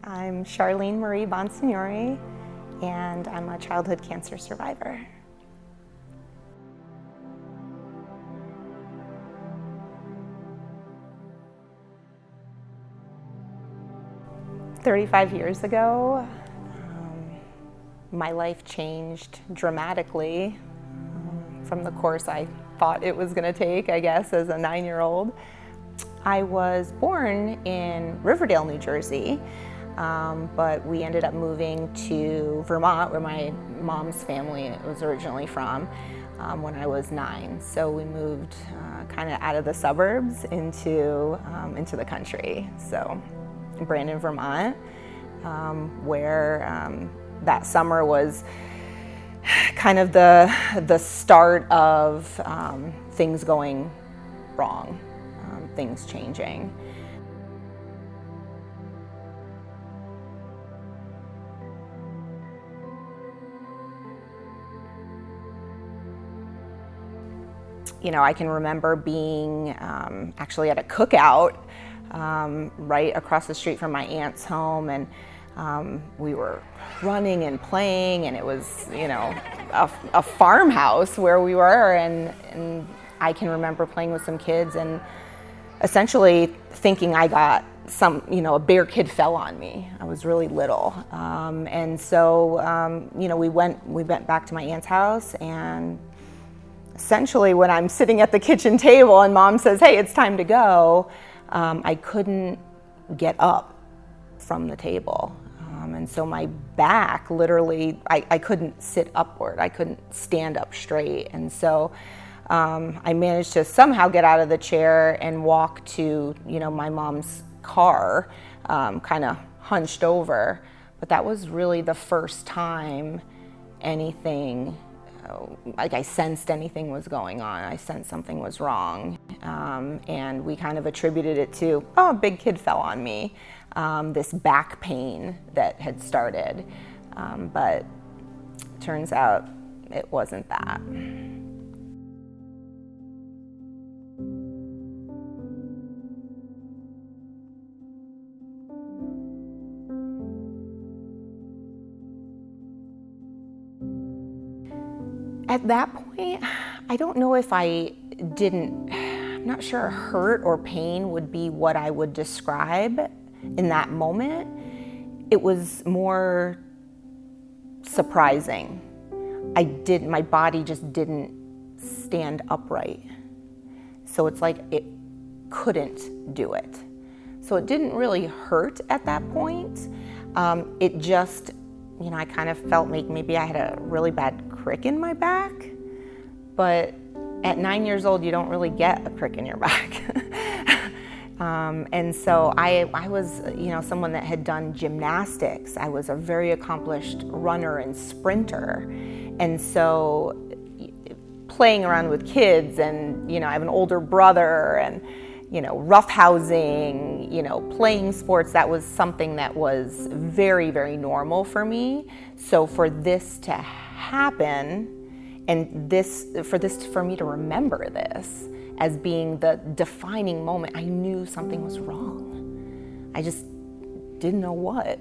I'm Charlene Bonsignore, and I'm a childhood cancer survivor. "35 years ago, my life changed dramatically from the course I thought it was going to take, I guess, as a 9-year-old. I was born in Riverdale, New Jersey, but we ended up moving to Vermont, where my mom's family was originally from, when I was 9. So we moved kind of out of the suburbs into the country. So Brandon, Vermont, where that summer was kind of the start of things going wrong, things changing. You know, I can remember being actually at a cookout right across the street from my aunt's home, and we were running and playing, and it was, you know, a farmhouse where we were, and I can remember playing with some kids and essentially thinking I got a bear kid fell on me. I was really little, and so you know, we went back to my aunt's house, and essentially when I'm sitting at the kitchen table and Mom says, "Hey, it's time to go," I couldn't get up from the table. And so my back literally, I couldn't sit upward. I couldn't stand up straight. And so I managed to somehow get out of the chair and walk to, you know, my mom's car, kind of hunched over. But that was really the first time anything, like I sensed anything was going on. I sensed something was wrong. And we kind of attributed it to, oh, a big kid fell on me. This back pain that had started. But turns out it wasn't that. At that point, I don't know if I'm not sure hurt or pain would be what I would describe in that moment. It was more surprising. My body just didn't stand upright. So it's like it couldn't do it. So it didn't really hurt at that point. It just, you know, I kind of felt like maybe I had a really bad crick in my back, but at 9 years old, you don't really get a crick in your back. And so I was, you know, someone that had done gymnastics. I was a very accomplished runner and sprinter. And so playing around with kids, and, you know, I have an older brother, and, you know, roughhousing, you know, playing sports, that was something that was very, very normal for me. So for this to happen, and for me to remember this as being the defining moment, I knew something was wrong. I just didn't know what.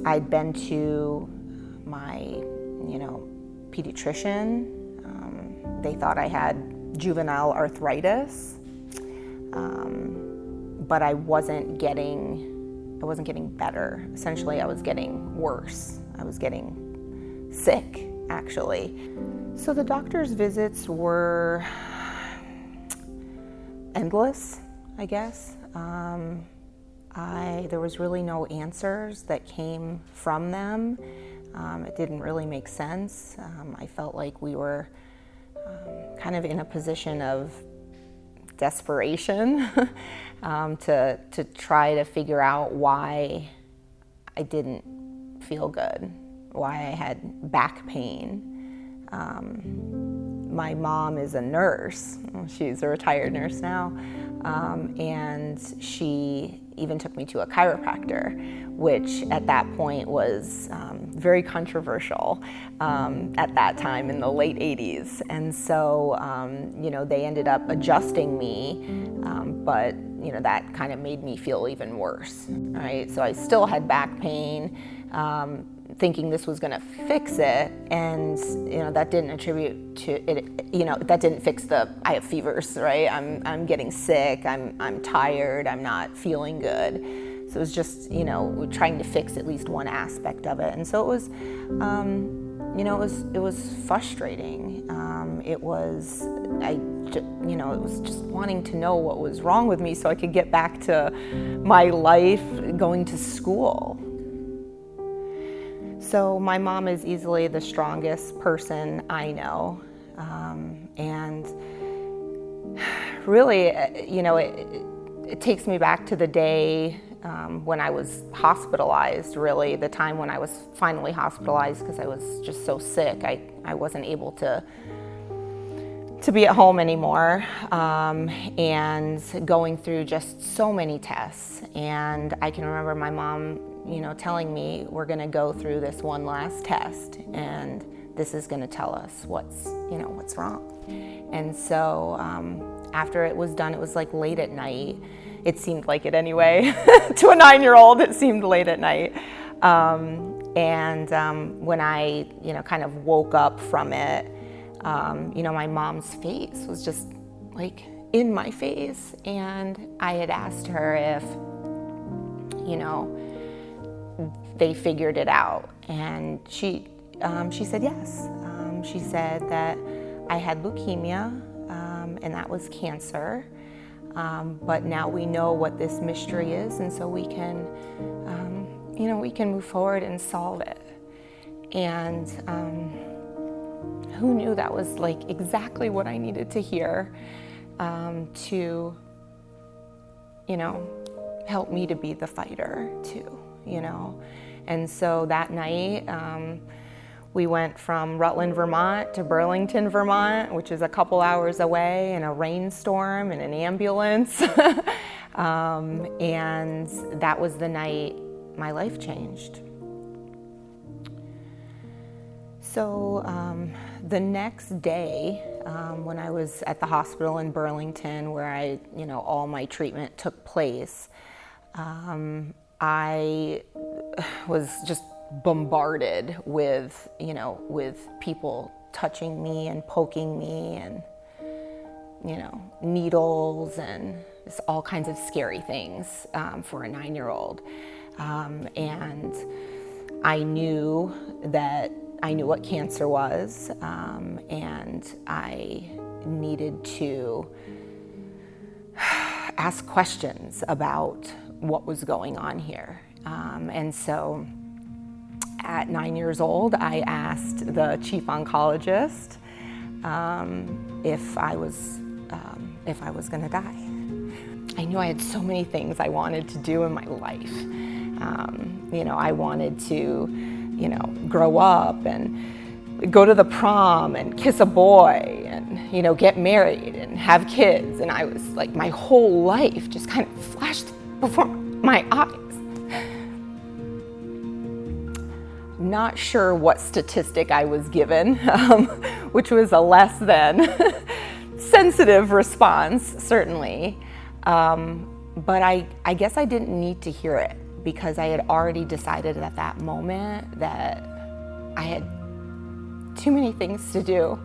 I'd been to my, you know, pediatrician. They thought I had juvenile arthritis, but I wasn't getting better. Essentially, I was getting worse. I was getting sick, actually. So the doctor's visits were endless, I guess. There was really no answers that came from them. It didn't really make sense. I felt like we were kind of in a position of desperation to try to figure out why I didn't feel good, why I had back pain. My mom is a nurse. She's a retired nurse now, and she even took me to a chiropractor, which at that point was very controversial at that time in the late 80s. And so, you know, they ended up adjusting me, but, that kind of made me feel even worse, right? So I still had back pain, thinking this was gonna fix it, and that didn't attribute to it, that didn't fix I have fevers, right? I'm getting sick, I'm tired, I'm not feeling good. So it was just, trying to fix at least one aspect of it. And so it was, it was frustrating. It was just wanting to know what was wrong with me so I could get back to my life, going to school. So my mom is easily the strongest person I know. And really, it takes me back to the day when I was hospitalized, really, the time when I was finally hospitalized because I was just so sick. I wasn't able to be at home anymore, and going through just so many tests. And I can remember my mom, telling me, we're gonna go through this one last test, and this is gonna tell us what's wrong. And so after it was done, it was like late at night. It seemed like it anyway. To a 9-year-old, it seemed late at night. When I, kind of woke up from it, my mom's face was just like in my face. And I had asked her if, they figured it out. And she said yes. She said that I had leukemia, and that was cancer. But now we know what this mystery is, and so we can, we can move forward and solve it. And who knew that was like exactly what I needed to hear to, help me to be the fighter too, And so that night, we went from Rutland, Vermont to Burlington, Vermont, which is a couple hours away, in a rainstorm, in an ambulance. And that was the night my life changed. So the next day, when I was at the hospital in Burlington, where all my treatment took place, I was just bombarded with people touching me and poking me, and needles and just all kinds of scary things for a 9-year-old. And I knew what cancer was, and I needed to ask questions about what was going on here. And so at 9 years old, I asked the chief oncologist if I was going to die. I knew I had so many things I wanted to do in my life. I wanted to, grow up and go to the prom and kiss a boy and, get married and have kids. And I was like, my whole life just kind of flashed before my eyes. Not sure what statistic I was given, which was a less than sensitive response, certainly. But I guess I didn't need to hear it, because I had already decided at that moment that I had too many things to do,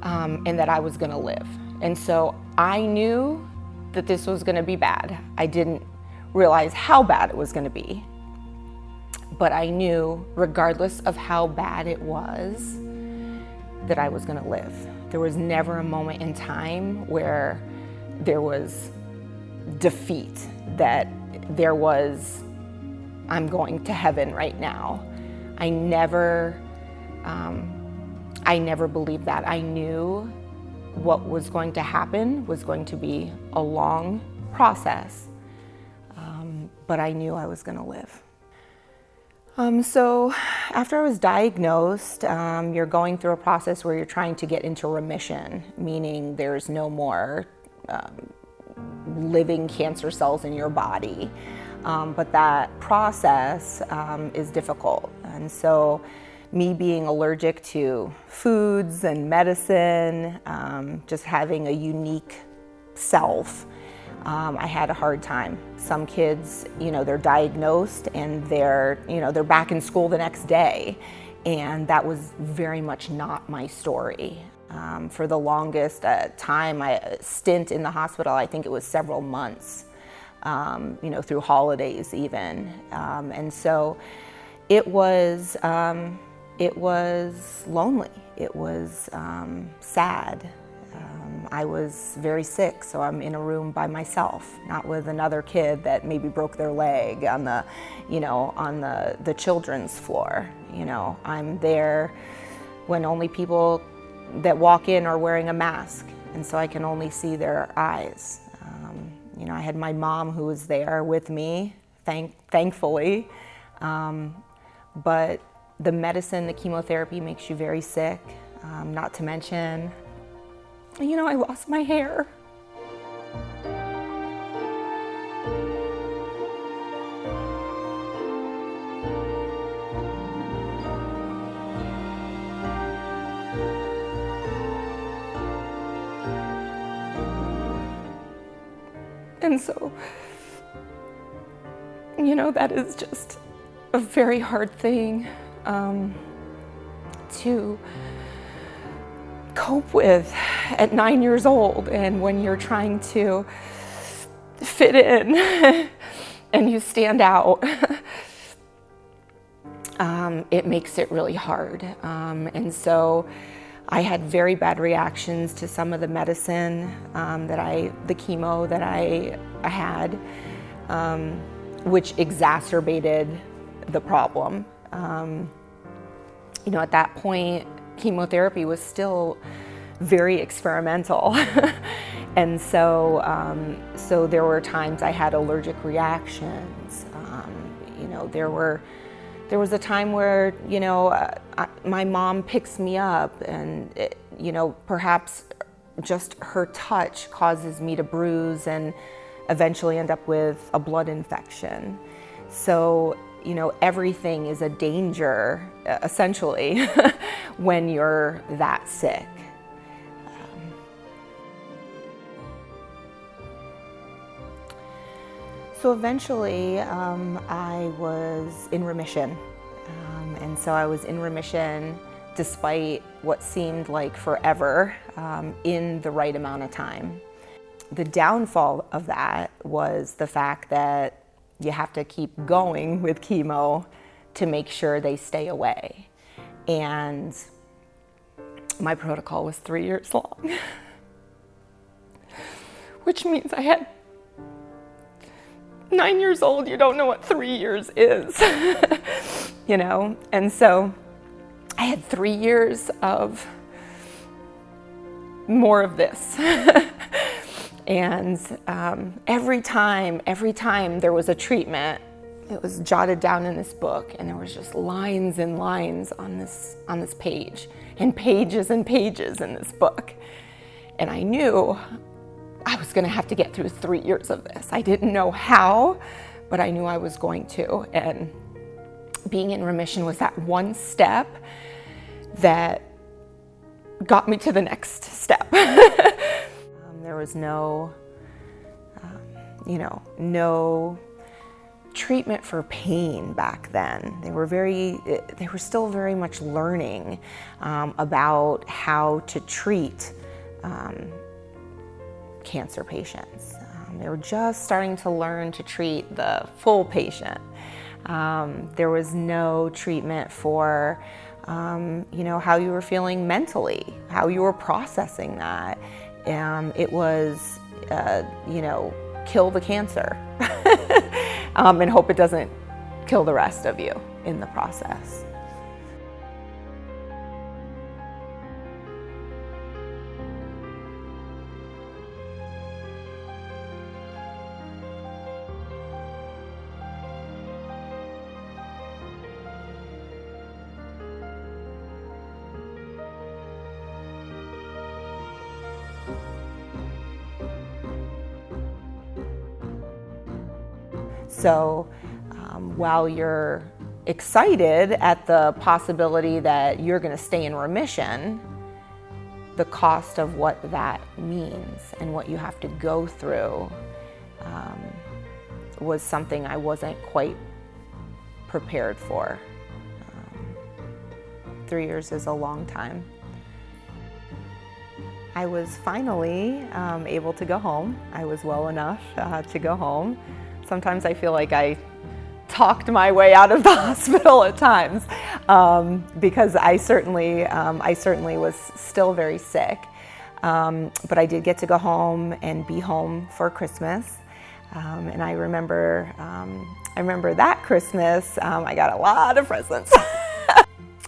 and that I was going to live. And so I knew that this was going to be bad. I didn't realize how bad it was going to be. But I knew, regardless of how bad it was, that I was going to live. There was never a moment in time where there was defeat, that there was, I'm going to heaven right now. I never believed that. I knew what was going to happen was going to be a long process, but I knew I was going to live. So after I was diagnosed, you're going through a process where you're trying to get into remission, meaning there's no more living cancer cells in your body. But that process is difficult. And so me being allergic to foods and medicine, just having a unique self, I had a hard time. Some kids, they're diagnosed and they're back in school the next day. And that was very much not my story. For the longest time, a stint in the hospital, I think it was several months, through holidays even. And so it was lonely. It was sad. I was very sick, so I'm in a room by myself, not with another kid that maybe broke their leg on the, on the children's floor. I'm there when only people that walk in are wearing a mask, and so I can only see their eyes. I had my mom who was there with me, thankfully, but the medicine, the chemotherapy makes you very sick, not to mention, I lost my hair. And so, that is just a very hard thing to cope with at 9 years old, and when you're trying to fit in and you stand out, it makes it really hard. And so I had very bad reactions to some of the medicine, the chemo that I had, which exacerbated the problem. At that point, chemotherapy was still very experimental. And so there were times I had allergic reactions. There was a time where, my mom picks me up and, perhaps just her touch causes me to bruise and eventually end up with a blood infection. So, everything is a danger, essentially, when you're that sick. So eventually, I was in remission. And so I was in remission despite what seemed like forever, in the right amount of time. The downfall of that was the fact that you have to keep going with chemo to make sure they stay away. And my protocol was 3 years long, which means I had 9 years old, you don't know what 3 years is, And so I had 3 years of more of this. And every time there was a treatment, it was jotted down in this book, and there was just lines and lines on this page, and pages in this book. And I knew I was going to have to get through 3 years of this. I didn't know how, but I knew I was going to. And being in remission was that one step that got me to the next step. There was no treatment for pain back then. They were still very much learning about how to treat cancer patients. They were just starting to learn to treat the full patient. There was no treatment for how you were feeling mentally, how you were processing that. It was, kill the cancer and hope it doesn't kill the rest of you in the process. So while you're excited at the possibility that you're going to stay in remission, the cost of what that means and what you have to go through was something I wasn't quite prepared for. 3 years is a long time. I was finally able to go home. I was well enough to go home. Sometimes I feel like I talked my way out of the hospital at times because I certainly was still very sick. But I did get to go home and be home for Christmas. And I remember that Christmas, I got a lot of presents.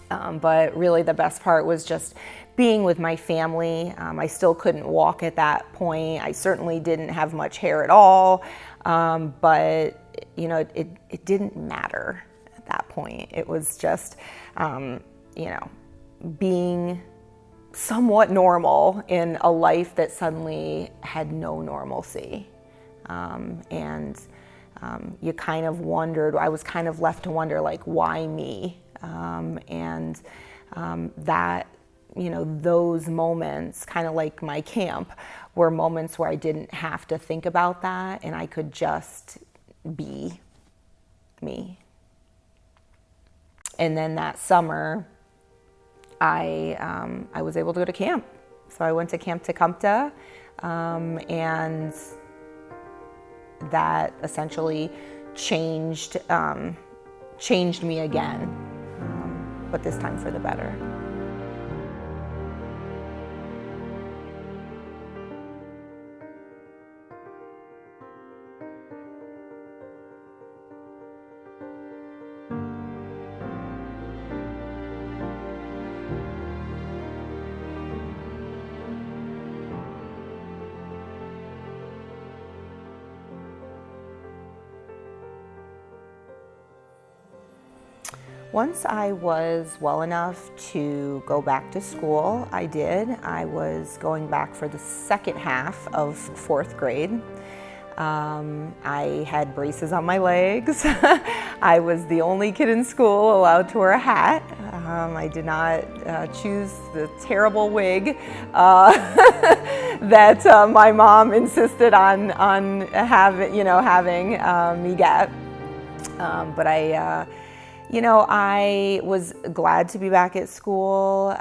But really the best part was just being with my family. I still couldn't walk at that point. I certainly didn't have much hair at all. But you know, it didn't matter at that point. It was just, you know, being somewhat normal in a life that suddenly had no normalcy. You kind of wondered, I was kind of left to wonder, like, why me? That, you know, those moments, kind of like my camp, were moments where I didn't have to think about that and I could just be me. And then that summer, I was able to go to camp. So I went to Camp Tecumseh, and that essentially changed me again, but this time for the better. Once I was well enough to go back to school, I did. I was going back for the second half of 4th grade. I had braces on my legs. I was the only kid in school allowed to wear a hat. I did not choose the terrible wig that my mom insisted on having me get. But I was glad to be back at school,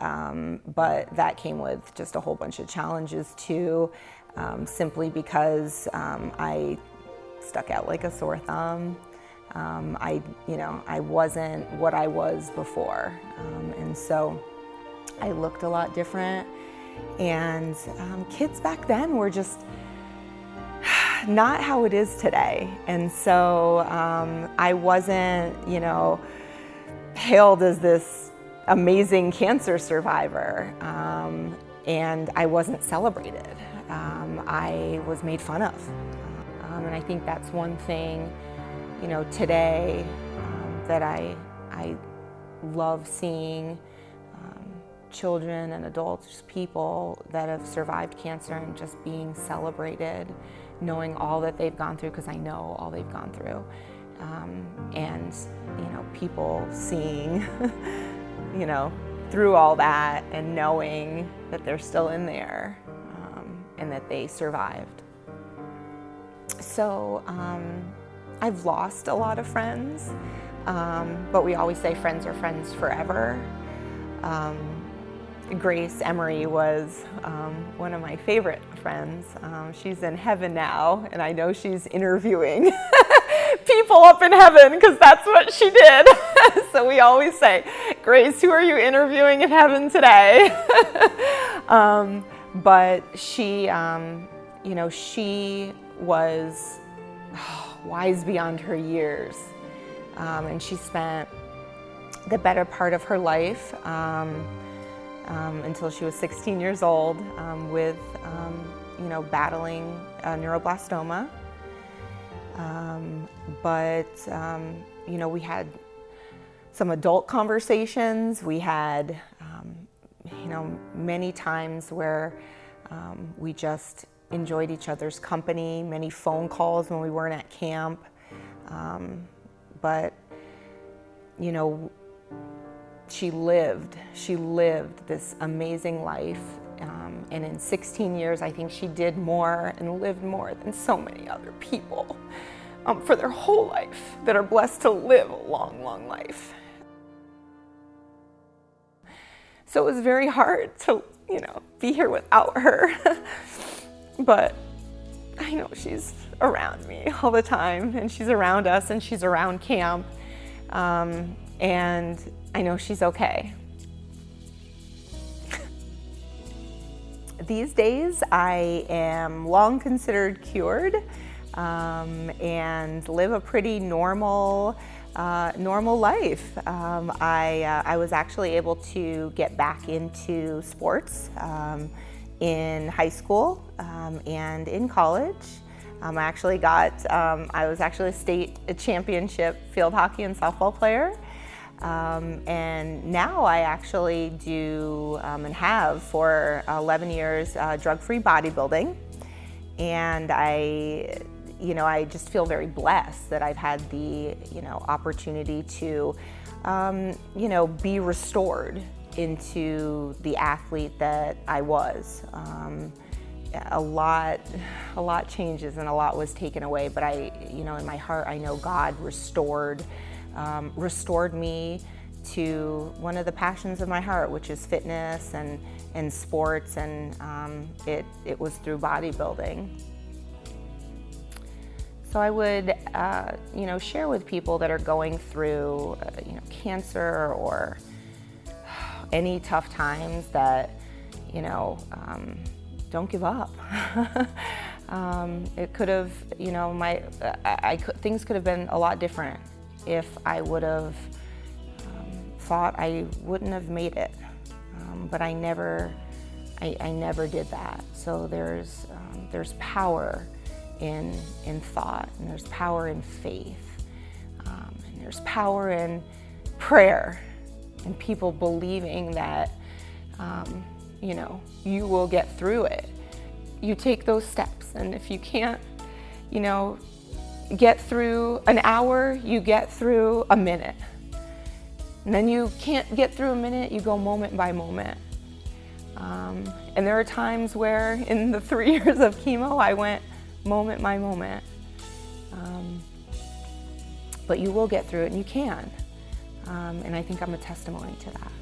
but that came with just a whole bunch of challenges too, simply because I stuck out like a sore thumb. I wasn't what I was before, and so I looked a lot different. And kids back then were just not how it is today. And so I wasn't, hailed as this amazing cancer survivor, and I wasn't celebrated. I was made fun of. And I think that's one thing, today that I love seeing children and adults, just people that have survived cancer and just being celebrated, knowing all that they've gone through, because I know all they've gone through. And people seeing, through all that and knowing that they're still in there, and that they survived. So I've lost a lot of friends, but we always say friends are friends forever. Grace Emery was one of my favorite friends. She's in heaven now, and I know she's interviewing people up in heaven because that's what she did. So we always say, Grace, who are you interviewing in heaven today? But she, she was wise beyond her years, and she spent the better part of her life until she was 16 years old with, battling neuroblastoma. We had some adult conversations. We had, many times where we just enjoyed each other's company, many phone calls when we weren't at camp. She lived this amazing life, And in 16 years, I think she did more and lived more than so many other people for their whole life that are blessed to live a long, long life. So it was very hard to, be here without her. But I know she's around me all the time, and she's around us, and she's around camp. And I know she's okay. These days, I am long considered cured and live a pretty normal life. I was actually able to get back into sports in high school and in college. I was actually a state championship field hockey and softball player. And now I actually do and have for 11 years drug-free bodybuilding. And I just feel very blessed that I've had the, opportunity to, be restored into the athlete that I was. A lot changes and a lot was taken away, but in my heart, I know God restored me to one of the passions of my heart, which is fitness and sports, and it was through bodybuilding. So I would, share with people that are going through, cancer or any tough times that, don't give up. It could have, things could have been a lot different if I would have thought I wouldn't have made it. But I never did that. So there's power in thought, and there's power in faith, and there's power in prayer, and people believing that you will get through it. You take those steps, and if you can't get through an hour, you get through a minute. And then you can't get through a minute, you go moment by moment. And there are times where in the 3 years of chemo, I went moment by moment. But you will get through it, and you can. And I think I'm a testimony to that.